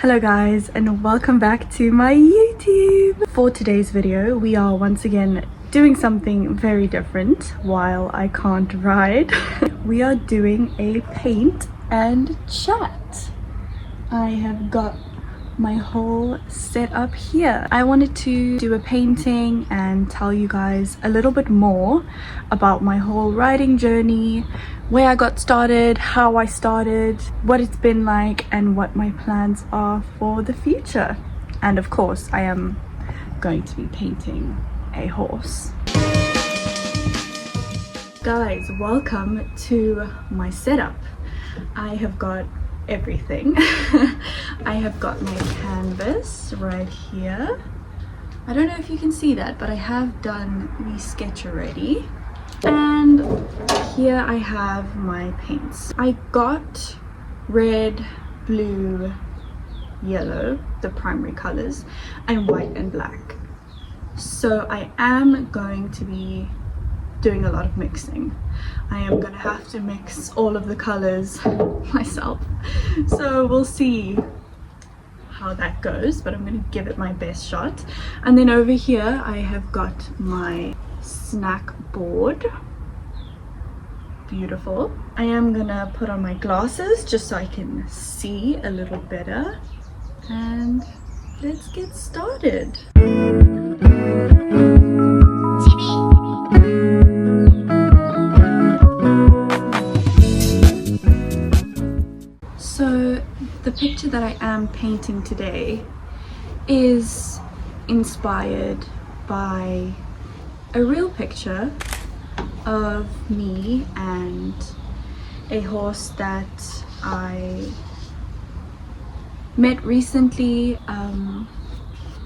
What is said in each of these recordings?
Hello guys, and welcome back to my YouTube. For today's video, we are once again doing something very different while I can't ride. We are doing a paint and chat. I have got my whole setup here. I wanted to do a painting and tell you guys a little bit more about my whole riding journey, where I got started, how I started, what it's been like, and what my plans are for the future. And of course, I am going to be painting a horse. Guys, welcome to my setup. I have got everything. I have got my canvas right here. I don't know if you can see that, but I have done the sketch already. And here I have my paints. I got red, blue, yellow, the primary colors, and white and black. So I am going to be doing a lot of mixing. I am gonna have to mix all of the colors myself, so we'll see how that goes, but I'm gonna give it my best shot. And then over here I have got my snack board. Beautiful. I am gonna put on my glasses just so I can see a little better, and let's get started. So the picture that I am painting today is inspired by a real picture of me and a horse that I met recently,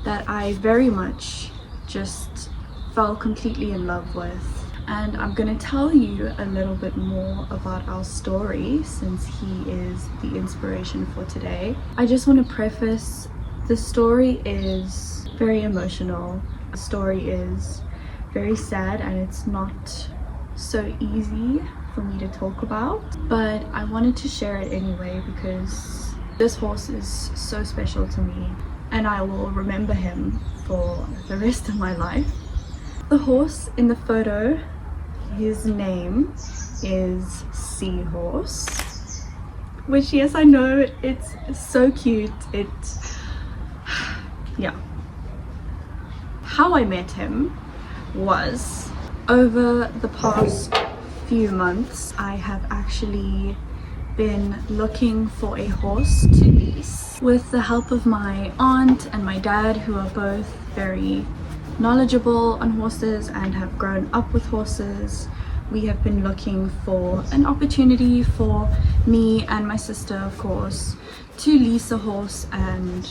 that I very much just fell completely in love with. And I'm gonna tell you a little bit more about our story since he is the inspiration for today. I just want to preface, the story is very emotional. The story is very sad and it's not so easy for me to talk about, but I wanted to share it anyway because this horse is so special to me and I will remember him for the rest of my life. The horse in the photo, his name is Seahorse, which, yes, I know, it's so cute. Yeah. How I met him was over the past few months. I have actually been looking for a horse to lease. With the help of my aunt and my dad, who are both very knowledgeable on horses and have grown up with horses, we have been looking for an opportunity for me and my sister, of course, to lease a horse and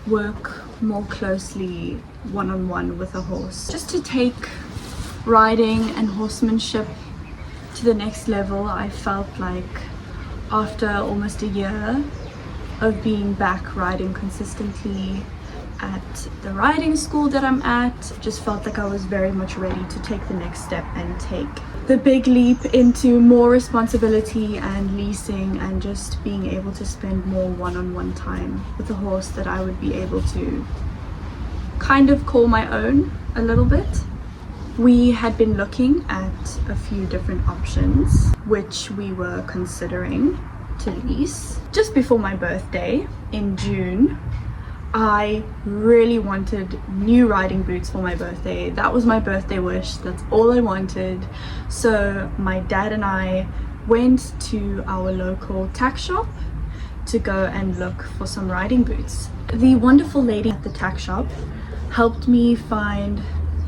work more closely one-on-one with a horse, just to take riding and horsemanship to the next level. I felt like after almost a year of being back riding consistently at the riding school that I'm at, just felt like I was very much ready to take the next step and take the big leap into more responsibility and leasing and just being able to spend more one-on-one time with a horse that I would be able to kind of call my own a little bit. We had been looking at a few different options which we were considering to lease. Just before my birthday in June, I really wanted new riding boots for my birthday. That was my birthday wish. That's all I wanted. So my dad and I went to our local tack shop to go and look for some riding boots. The wonderful lady at the tack shop helped me find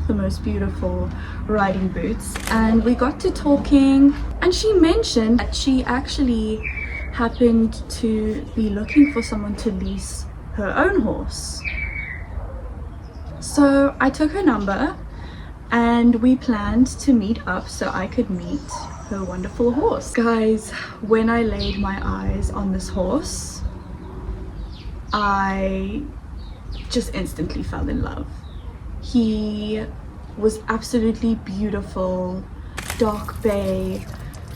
the most beautiful riding boots, and we got to talking, and she mentioned that she actually happened to be looking for someone to lease her own horse. So I took her number and we planned to meet up so I could meet her wonderful horse. Guys, when I laid my eyes on this horse, I just instantly fell in love. He was absolutely beautiful, dark bay,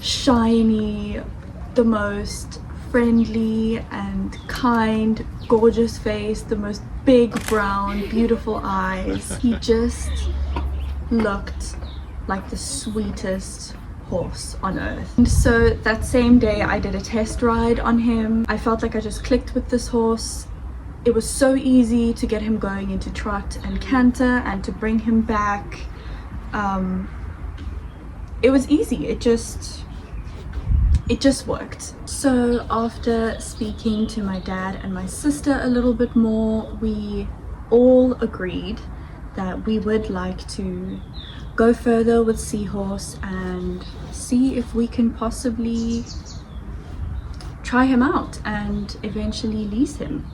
shiny, the most friendly and kind, gorgeous face, the most big brown beautiful eyes. He just looked like the sweetest horse on earth. And so that same day I did a test ride on him. I felt like I just clicked with this horse. It was so easy to get him going into trot and canter and to bring him back. It was easy. It just worked. So after speaking to my dad and my sister a little bit more, we all agreed that we would like to go further with Seahorse and see if we can possibly try him out and eventually lease him.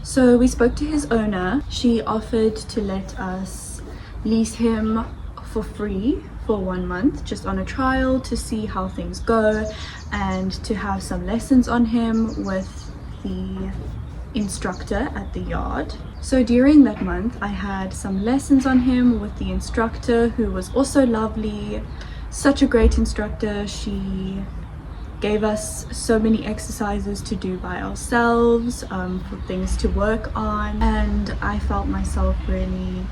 So we spoke to his owner. She offered to let us lease him for free for 1 month, just on a trial to see how things go and to have some lessons on him with the instructor at the yard. So during that month I had some lessons on him with the instructor, who was also lovely, such a great instructor. She gave us so many exercises to do by ourselves, for things to work on, and I felt myself really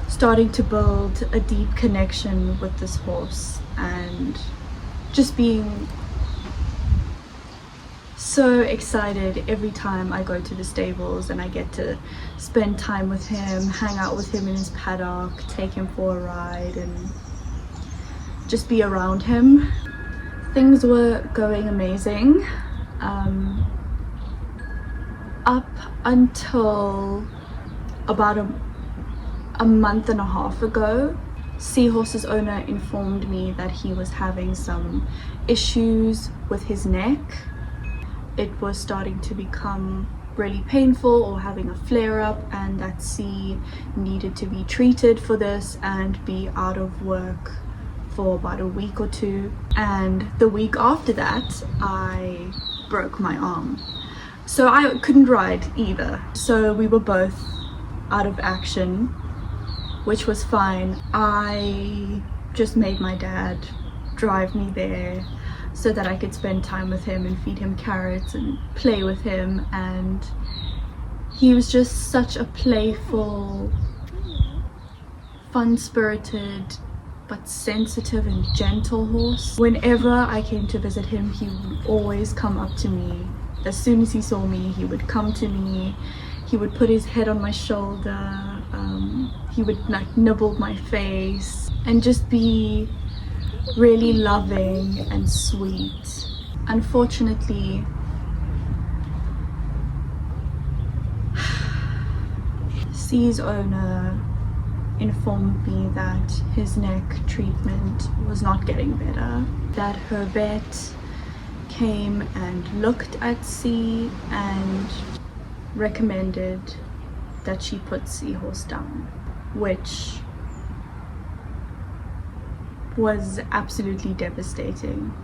starting to build a deep connection with this horse and just being so excited every time I go to the stables and I get to spend time with him, hang out with him in his paddock, take him for a ride and just be around him. Things were going amazing up until about a month and a half ago. Seahorse's owner informed me that he was having some issues with his neck. It was starting to become really painful or having a flare-up, and that C needed to be treated for this and be out of work for about a week or two. And the week after that I broke my arm, so I couldn't ride either. So we were both out of action, which was fine. I just made my dad drive me there so that I could spend time with him and feed him carrots and play with him, and he was just such a playful, fun-spirited but sensitive and gentle horse. Whenever I came to visit him, he would always come up to me. As soon as he saw me, he would come to me. He would put his head on my shoulder. He would like nibble my face and just be really loving and sweet. Unfortunately, C's owner informed me that his neck treatment was not getting better, that her vet came and looked at C and recommended that she put Seahorse down, which was absolutely devastating.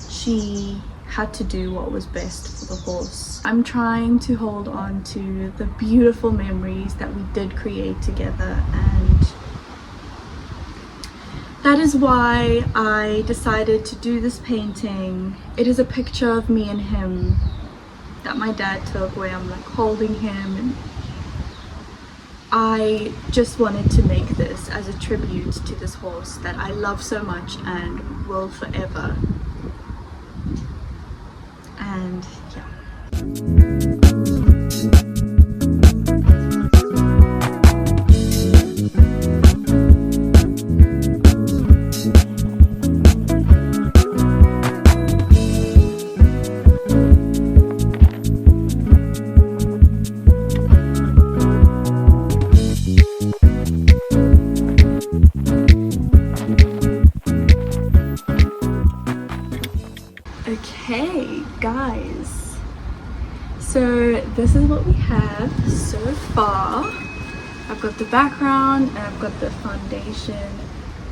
She had to do what was best for the horse. I'm trying to hold on to the beautiful memories that we did create together, and that is why I decided to do this painting. It is a picture of me and him that my dad took, where I'm like holding him, and I just wanted to make this as a tribute to this horse that I love so much and will forever. And yeah. Okay guys, so this is what we have so far. I've got the background and I've got the foundation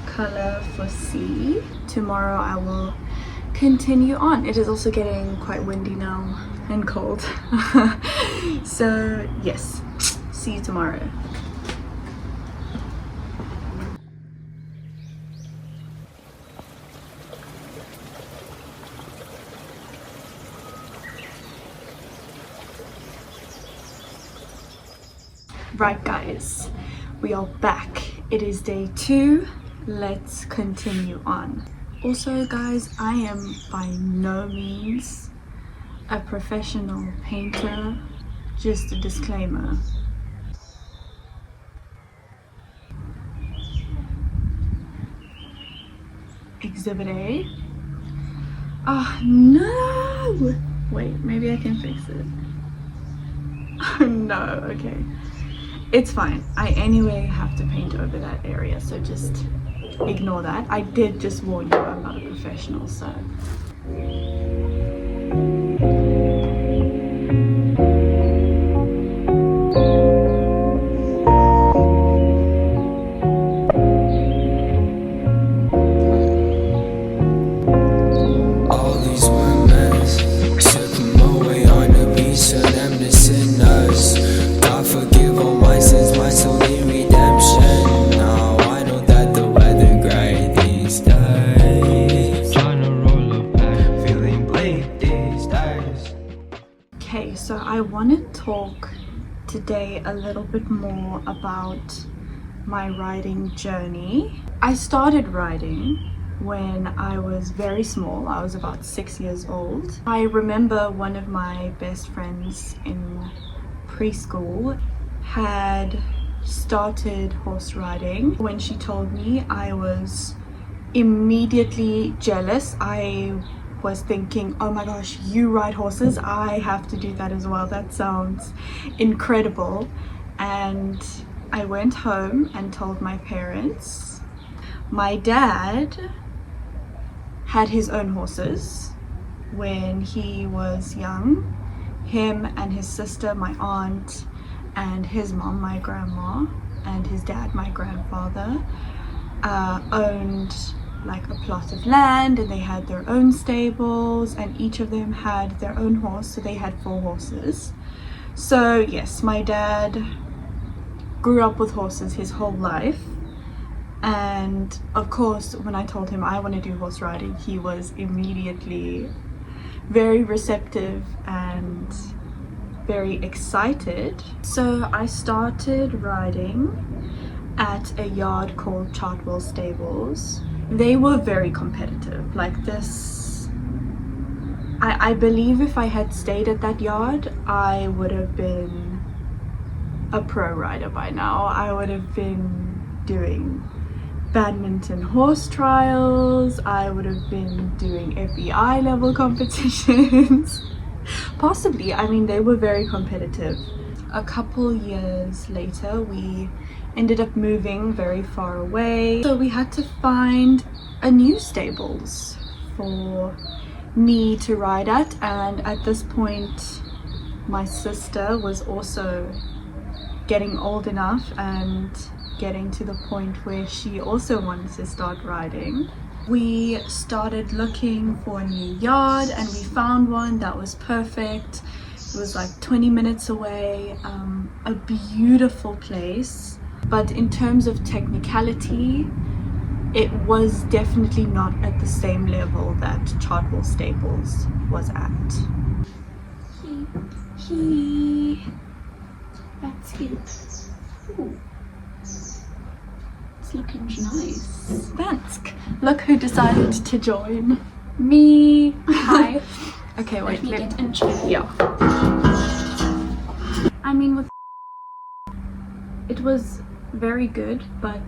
color for C. Tomorrow I will continue on. It is also getting quite windy now and cold. So yes, see you tomorrow. Right guys, we are back. It is day 2. Let's continue on. Also guys, I am by no means a professional painter, just a disclaimer. Exhibit A. Oh no! Wait, maybe I can fix it. Oh no, okay. It's fine. I anyway have to paint over that area, so just ignore that. I did just warn you, I'm not a professional, so. All these women took them away on the beach, so them missing us. God forgive all my sins, my soul in redemption. Now I know that the weather gray these days. Trying to roll up back, feeling bleak these days. Okay, so I want to talk today a little bit more about my riding journey. I started riding when I was very small. I was about 6 years old. I remember one of my best friends in preschool had started horse riding. When she told me, I was immediately jealous. I was thinking, oh my gosh, you ride horses, I have to do that as well. That sounds incredible. And I went home and told my parents. My dad had his own horses when he was young. Him and his sister, my aunt, and his mom, my grandma, and his dad, my grandfather, owned like a plot of land, and they had their own stables, and each of them had their own horse, so they had 4 horses. So yes, my dad grew up with horses his whole life. And of course, when I told him I want to do horse riding, he was immediately very receptive and very excited. So I started riding at a yard called Chartwell Stables. They were very competitive. Like this, I believe if I had stayed at that yard, I would have been a pro rider by now. I would have been doing badminton horse trials, I would have been doing FEI level competitions. Possibly, I mean, they were very competitive. A couple years later, we ended up moving very far away, so we had to find a new stables for me to ride at. And at this point, my sister was also getting old enough and getting to the point where she also wanted to start riding. We started looking for a new yard, and we found one that was perfect. It was like 20 minutes away, a beautiful place. But in terms of technicality, it was definitely not at the same level that Chartwell Stables was at. That's cute. Ooh. It's looking nice. Thanks. Look who decided to join. Me. Hi. Okay, wait. Let me get in chat. Yeah. I mean, with it was very good, but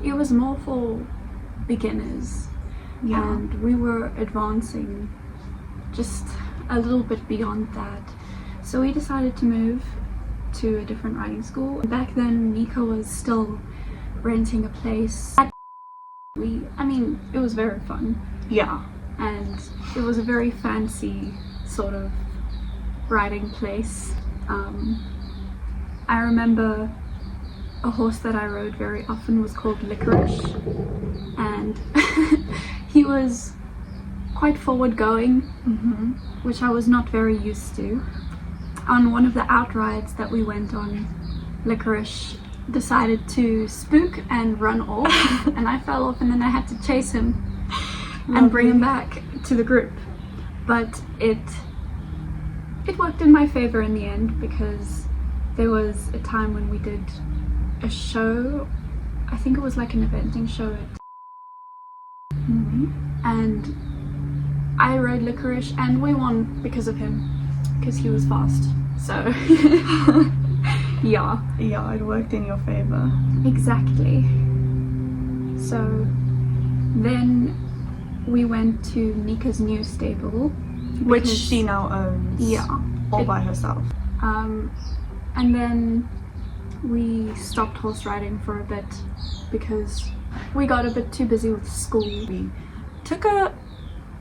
it was more for beginners. Yeah. And we were advancing just a little bit beyond that. So we decided to move to a different riding school. Back then, Monika was still renting a place. I mean, it was very fun. Yeah. And it was a very fancy sort of riding place. I remember a horse that I rode very often was called Licorice, and he was quite forward going, which I was not very used to. On one of the outrides that we went on, Licorice decided to spook and run off, and I fell off, and then I had to chase him and bring him back to the group. But it worked in my favor in the end, because there was a time when we did a show, I think it was like an eventing show at and I rode Licorice and we won because of him, because he was fast. So yeah, it worked in your favor. Exactly. So then we went to Nika's new stable, which she now owns. Yeah, all by herself. And then we stopped horse riding for a bit because we got a bit too busy with school. We took a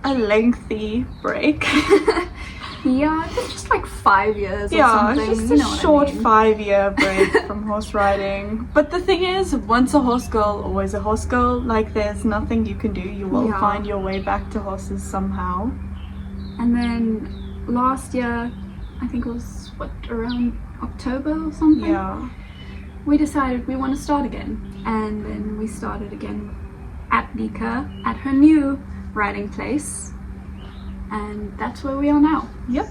lengthy break. Yeah, it's just like 5 years or something. Yeah, just a short 5-year break from horse riding. But the thing is, once a horse girl, always a horse girl. Like, there's nothing you can do. You will find your way back to horses somehow. And then last year, I think it was, around October or something? Yeah. We decided we want to start again. And then we started again at Nika, at her new riding place. And that's where we are now. Yep.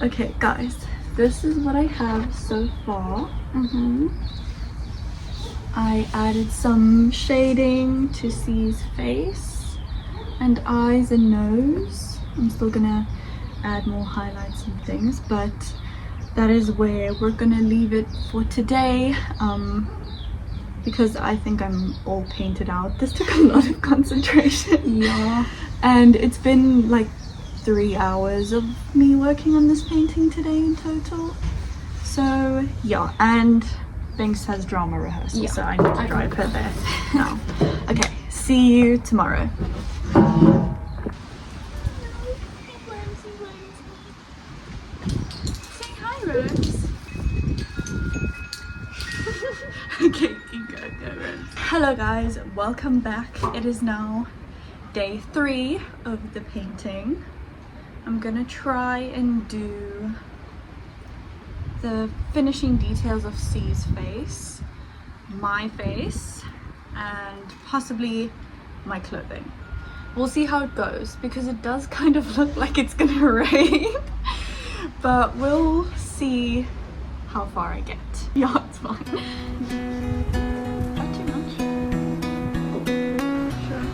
Okay guys, this is what I have so far. I added some shading to C's face and eyes and nose. I'm still gonna add more highlights and things, but that is where we're gonna leave it for today, because I think I'm all painted out. This took a lot of concentration. Yeah. And it's been like 3 hours of me working on this painting today in total. So yeah, and Binks has drama rehearsal, so I need to drive her there now. Okay, see you tomorrow. Say hi, Rose. Okay, go Rose. Hello guys, welcome back. It is now day 3 of the painting. I'm gonna try and do the finishing details of C's face, my face, and possibly my clothing. We'll see how it goes, because it does kind of look like it's gonna rain, but we'll see how far I get. Yeah, it's fine. Not too much. Sure.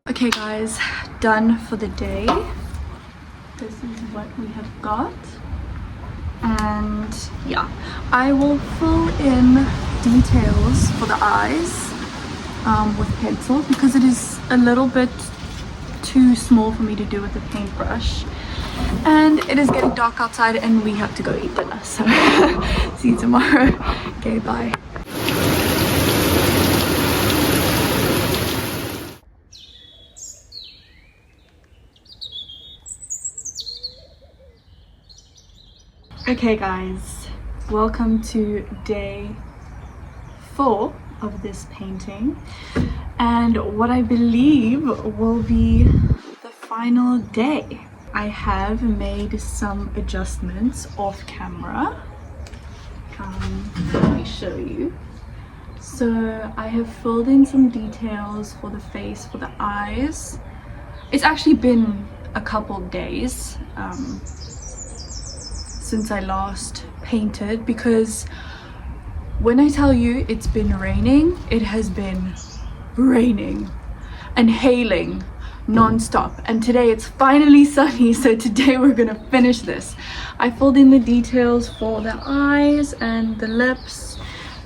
Okay guys, done for the day. This is what we have got. And yeah, I will fill in details for the eyes with pencil, because it is a little bit too small for me to do with the paintbrush. and it is getting dark outside and we have to go eat dinner, so see you tomorrow. Okay, bye. Okay guys, welcome to day 4 of this painting, and what I believe will be the final day. I have made some adjustments off camera. Let me show you. So I have filled in some details for the face, for the eyes. It's actually been a couple days since I last painted, because when I tell you it's been raining, it has been raining and hailing non-stop, and today it's finally sunny, so today we're gonna finish this. I filled in the details for the eyes and the lips,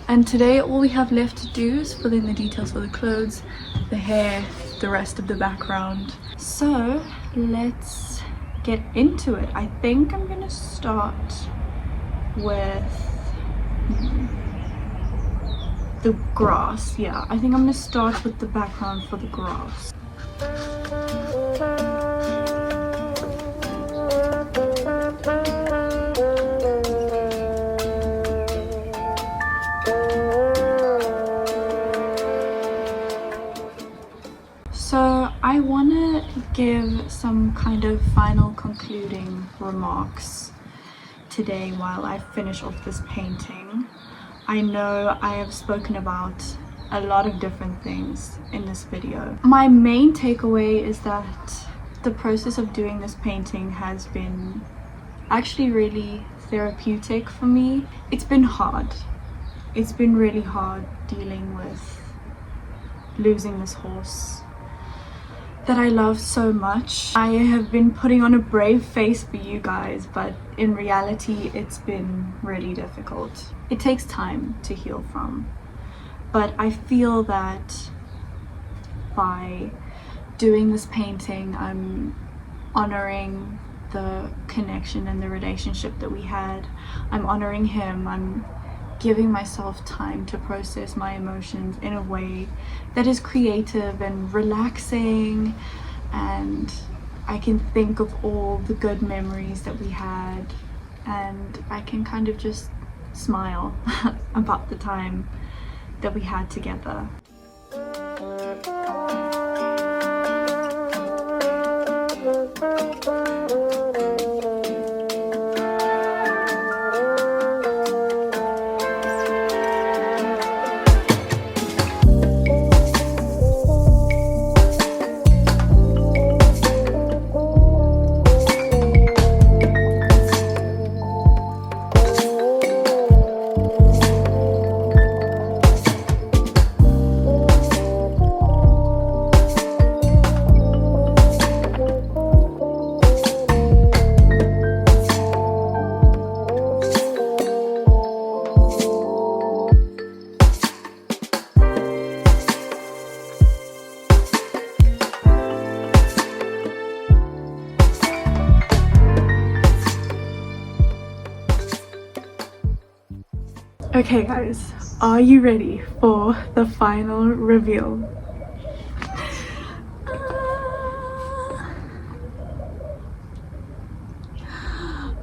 and today all we have left to do is fill in the details for the clothes, the hair, the rest of the background. So let's get into it. I think I'm gonna start with the grass. Yeah, I think I'm gonna start with the background for the grass. So I want to give some kind of final concluding remarks today while I finish off this painting. I know I have spoken about a lot of different things in this video. My main takeaway is that the process of doing this painting has been actually really therapeutic for me. It's been hard. It's been really hard dealing with losing this horse that I love so much. I have been putting on a brave face for you guys, but in reality it's been really difficult. It takes time to heal from, but I feel that by doing this painting I'm honoring the connection and the relationship that we had. I'm honoring him. I'm giving myself time to process my emotions in a way that is creative and relaxing, and I can think of all the good memories that we had, and I can kind of just smile about the time that we had together. Okay guys, are you ready for the final reveal?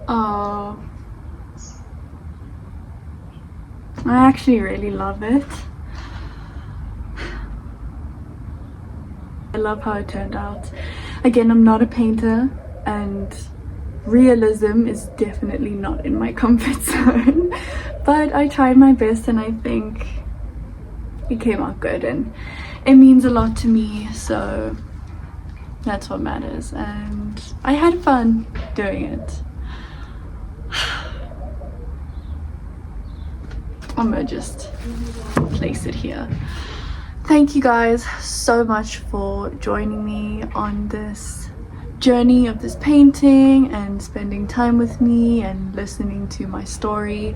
Oh, I actually really love it. I love how it turned out. Again, I'm not a painter and realism is definitely not in my comfort zone, but I tried my best and I think it came out good, and it means a lot to me, so that's what matters, and I had fun doing it. I'm gonna just place it here. Thank you guys so much for joining me on this journey of this painting and spending time with me and listening to my story.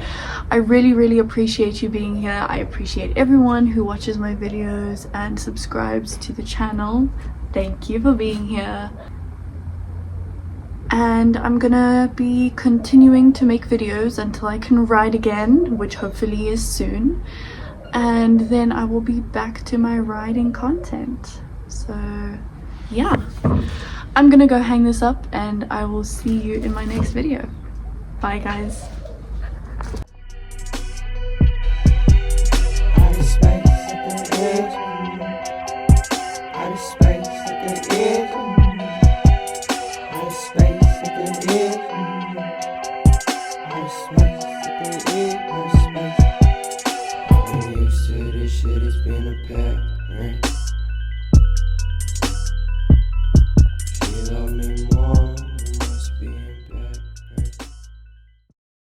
I really appreciate you being here. I appreciate everyone who watches my videos and subscribes to the channel. Thank you for being here. and I'm gonna be continuing to make videos until I can ride again, which hopefully is soon, and then I will be back to my riding content. So yeah, I'm gonna go hang this up and I will see you in my next video. Bye guys. I respect